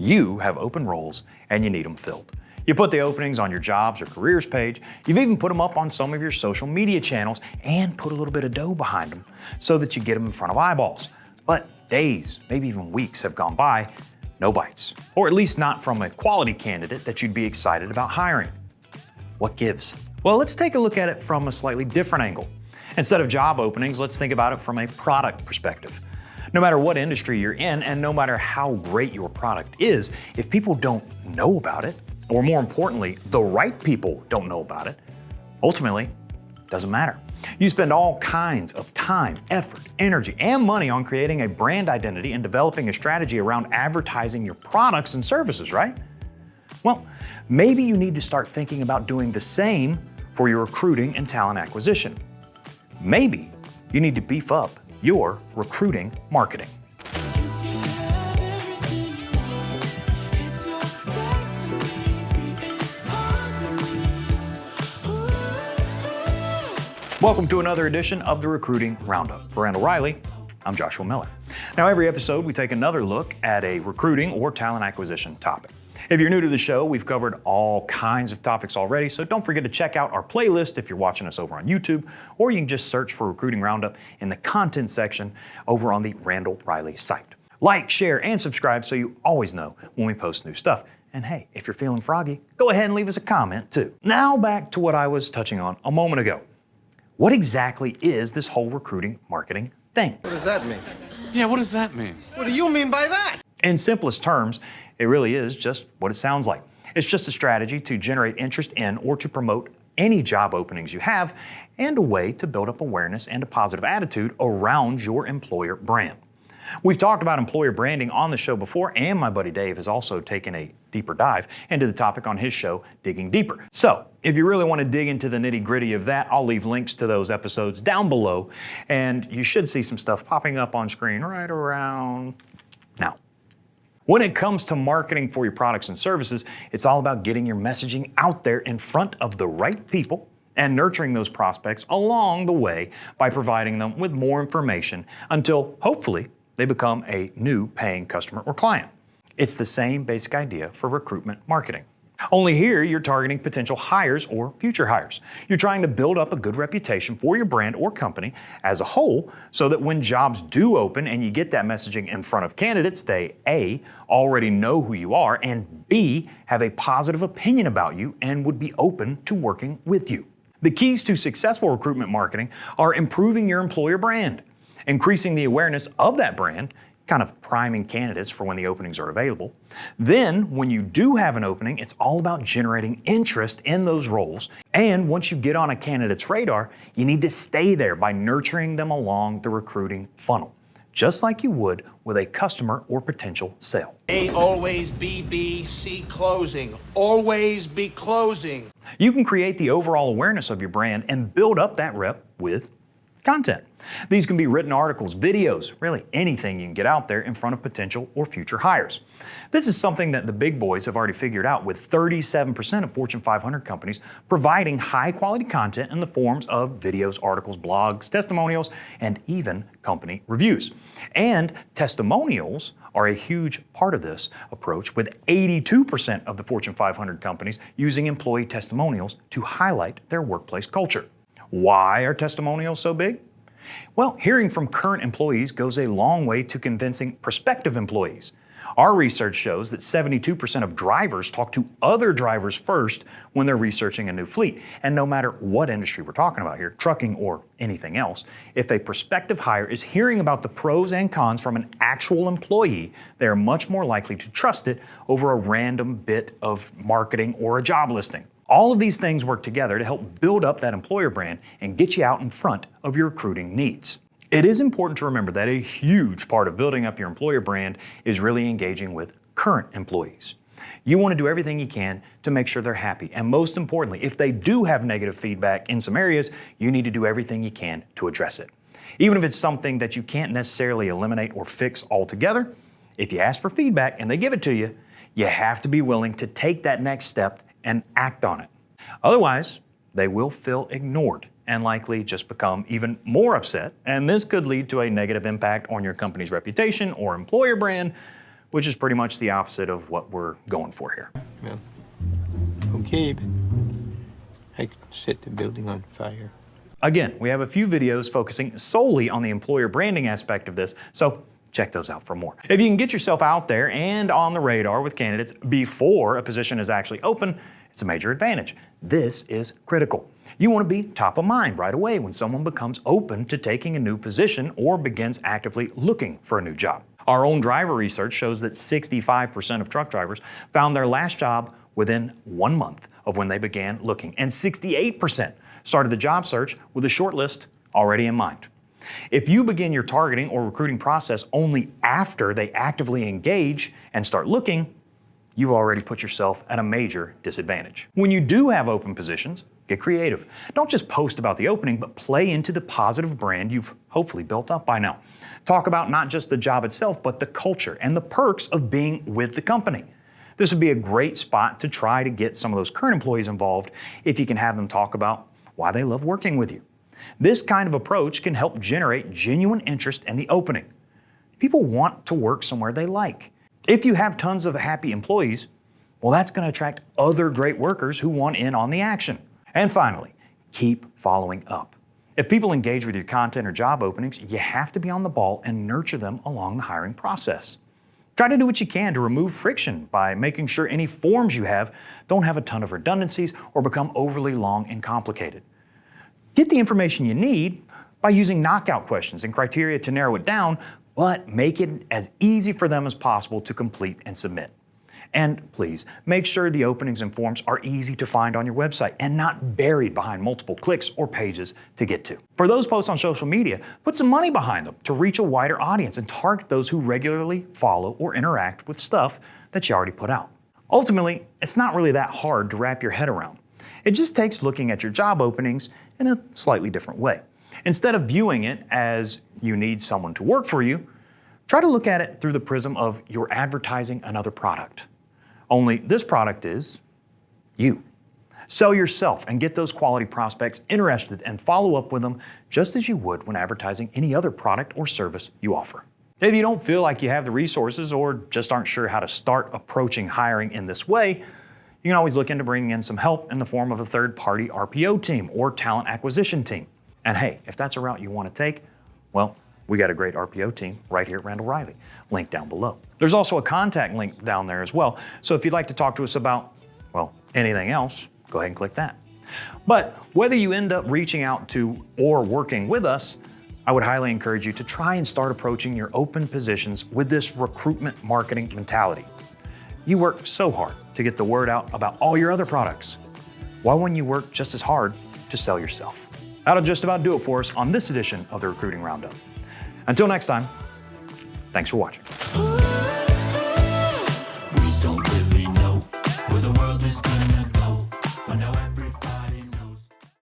You have open roles and you need them filled. You put the openings on your jobs or careers page. You've even put them up on some of your social media channels and put a little bit of dough behind them so that you get them in front of eyeballs. But days, maybe even weeks have gone by, no bites. Or at least not from a quality candidate that you'd be excited about hiring. What gives? Well, let's take a look at it from a slightly different angle. Instead of job openings, let's think about it from a product perspective. No matter what industry you're in and no matter how great your product is, if people don't know about it, or more importantly, the right people don't know about it, ultimately, it doesn't matter. You spend all kinds of time, effort, energy, and money on creating a brand identity and developing a strategy around advertising your products and services, right? Well, maybe you need to start thinking about doing the same for your recruiting and talent acquisition. Maybe you need to beef up your recruiting marketing. Welcome to another edition of the Recruiting Roundup. For Randall Reilly, I'm Joshua Miller. Now, every episode, we take another look at a recruiting or talent acquisition topic. If you're new to the show, we've covered all kinds of topics already, so don't forget to check out our playlist if you're watching us over on YouTube, or you can just search for Recruiting Roundup in the content section over on the Randall Reilly site. Like, share, and subscribe so you always know when we post new stuff. And hey, if you're feeling froggy, go ahead and leave us a comment too. Now back to what I was touching on a moment ago. What exactly is this whole recruiting marketing thing? What does that mean? Yeah, what does that mean? What do you mean by that? In simplest terms, it really is just what it sounds like. It's just a strategy to generate interest in or to promote any job openings you have, and a way to build up awareness and a positive attitude around your employer brand. We've talked about employer branding on the show before, and my buddy Dave has also taken a deeper dive into the topic on his show, Digging Deeper. So if you really want to dig into the nitty-gritty of that, I'll leave links to those episodes down below, and you should see some stuff popping up on screen right around now. When it comes to marketing for your products and services, it's all about getting your messaging out there in front of the right people and nurturing those prospects along the way by providing them with more information until, hopefully, they become a new paying customer or client. It's the same basic idea for recruitment marketing. Only here, you're targeting potential hires or future hires. You're trying to build up a good reputation for your brand or company as a whole so that when jobs do open and you get that messaging in front of candidates, they A, already know who you are, and B, have a positive opinion about you and would be open to working with you. The keys to successful recruitment marketing are improving your employer brand, increasing the awareness of that brand, kind of priming candidates for when the openings are available. Then, when you do have an opening, it's all about generating interest in those roles. And once you get on a candidate's radar, you need to stay there by nurturing them along the recruiting funnel, just like you would with a customer or potential sale. A always be B, C closing. Always be closing. You can create the overall awareness of your brand and build up that rep with content. These can be written articles, videos, really anything you can get out there in front of potential or future hires. This is something that the big boys have already figured out, with 37% of Fortune 500 companies providing high quality content in the forms of videos, articles, blogs, testimonials, and even company reviews. And testimonials are a huge part of this approach, with 82% of the Fortune 500 companies using employee testimonials to highlight their workplace culture. Why are testimonials so big? Well, hearing from current employees goes a long way to convincing prospective employees. Our research shows that 72% of drivers talk to other drivers first when they're researching a new fleet. And no matter what industry we're talking about here, trucking or anything else, if a prospective hire is hearing about the pros and cons from an actual employee, they are much more likely to trust it over a random bit of marketing or a job listing. All of these things work together to help build up that employer brand and get you out in front of your recruiting needs. It is important to remember that a huge part of building up your employer brand is really engaging with current employees. You want to do everything you can to make sure they're happy. And most importantly, if they do have negative feedback in some areas, you need to do everything you can to address it. Even if it's something that you can't necessarily eliminate or fix altogether, if you ask for feedback and they give it to you, you have to be willing to take that next step and act on it. Otherwise, they will feel ignored and likely just become even more upset, and this could lead to a negative impact on your company's reputation or employer brand which is pretty much the opposite of what we're going for here. Well, okay, but I could set the building on fire. Again, we have a few videos focusing solely on the employer branding aspect of this, so check those out for more. If you can get yourself out there and on the radar with candidates before a position is actually open, it's a major advantage. This is critical. You want to be top of mind right away when someone becomes open to taking a new position or begins actively looking for a new job. Our own driver research shows that 65% of truck drivers found their last job within 1 month of when they began looking, and 68% started the job search with a short list already in mind. If you begin your targeting or recruiting process only after they actively engage and start looking, you've already put yourself at a major disadvantage. When you do have open positions, get creative. Don't just post about the opening, but play into the positive brand you've hopefully built up by now. Talk about not just the job itself, but the culture and the perks of being with the company. This would be a great spot to try to get some of those current employees involved if you can have them talk about why they love working with you. This kind of approach can help generate genuine interest in the opening. People want to work somewhere they like. If you have tons of happy employees, well, that's going to attract other great workers who want in on the action. And finally, keep following up. If people engage with your content or job openings, you have to be on the ball and nurture them along the hiring process. Try to do what you can to remove friction by making sure any forms you have don't have a ton of redundancies or become overly long and complicated. Get the information you need by using knockout questions and criteria to narrow it down, but make it as easy for them as possible to complete and submit. And please, make sure the openings and forms are easy to find on your website and not buried behind multiple clicks or pages to get to. For those posts on social media, put some money behind them to reach a wider audience and target those who regularly follow or interact with stuff that you already put out. Ultimately, it's not really that hard to wrap your head around. It just takes looking at your job openings in a slightly different way. Instead of viewing it as you need someone to work for you, try to look at it through the prism of you're advertising another product. Only this product is you. Sell yourself and get those quality prospects interested and follow up with them just as you would when advertising any other product or service you offer. If you don't feel like you have the resources or just aren't sure how to start approaching hiring in this way, you can always look into bringing in some help in the form of a third-party RPO team or talent acquisition team. And hey, if that's a route you want to take, well, we got a great RPO team right here at Randall Reilly, link down below. There's also a contact link down there as well, so if you'd like to talk to us about, well, anything else, go ahead and click that. But whether you end up reaching out to or working with us, I would highly encourage you to try and start approaching your open positions with this recruitment marketing mentality. You work so hard to get the word out about all your other products. Why wouldn't you work just as hard to sell yourself? That'll just about do it for us on this edition of the Recruiting Roundup. Until next time, thanks for watching.